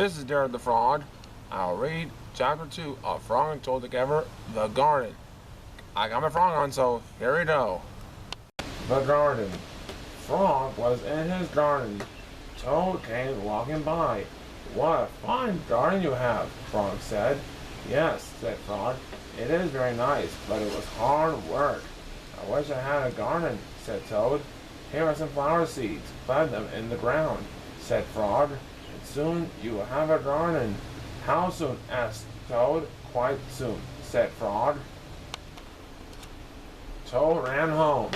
This is Derrick the Frog. I'll read Chapter 2 of Frog and Toad Together, The Garden. I got my frog on, so here we go. The garden. Frog was in his garden. Toad came walking by. What a fine garden you have, Frog said. Yes, said Frog. It is very nice, but it was hard work. I wish I had a garden, said Toad. Here are some flower seeds. Plant them in the ground, said Frog. And soon you will have a garden. How soon? Asked Toad. Quite soon, said Frog. Toad ran home.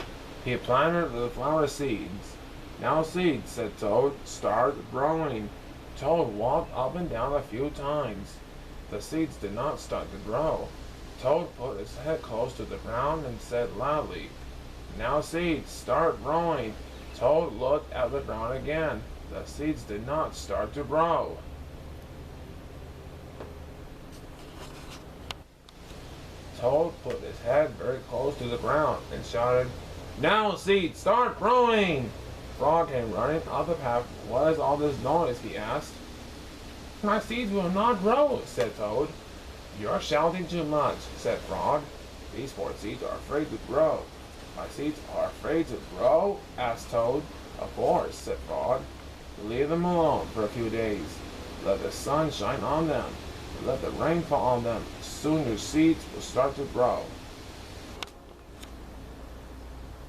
He planted the flower seeds. Now seeds, said Toad, start growing. Toad walked up and down a few times. The seeds did not start to grow. Toad put his head close to the ground and said loudly, now seeds, start growing. Toad looked at the ground again. The seeds did not start to grow. Toad put his head very close to the ground and shouted, now seeds, start growing! Frog came running up the path. What is all this noise? He asked. My seeds will not grow, said Toad. You're shouting too much, said Frog. These poor seeds are afraid to grow. My seeds are afraid to grow? Asked Toad. Of course, said Frog. Leave them alone for a few days. Let the sun shine on them. Let the rain fall on them. Soon your seeds will start to grow.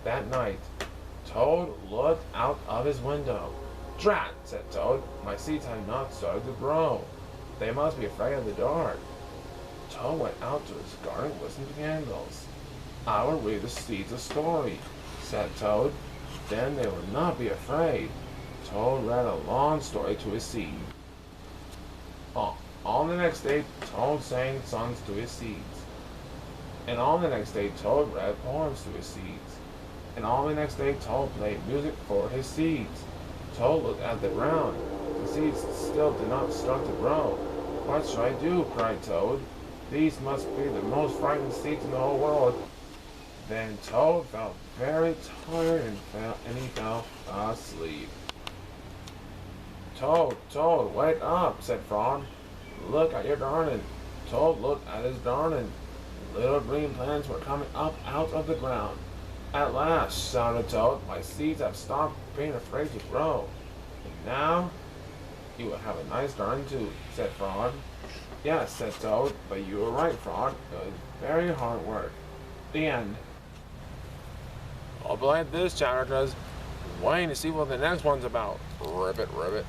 That night, Toad looked out of his window. Drat, said Toad. My seeds have not started to grow. They must be afraid of the dark. Toad went out to his garden with some candles. I will read the seeds a story, said Toad. Then they will not be afraid. Toad read a long story to his seed. On the next day, Toad sang songs to his seeds. And on the next day, Toad read poems to his seeds. And on the next day, Toad played music for his seeds. Toad looked at the ground. The seeds still did not start to grow. What shall I do? Cried Toad. These must be the most frightened seeds in the whole world. Then Toad felt very tired and he fell asleep. Toad, Toad, wake up, said Frog. Look at your garden. Toad looked at his garden. Little green plants were coming up out of the ground. At last, shouted Toad, my seeds have stopped being afraid to grow. And now, you will have a nice garden too, said Frog. Yes, said Toad, but you were right, Frog. It was very hard work. The end. Hope you like this chapter, because waiting to see what the next one's about. Ribbit, ribbit.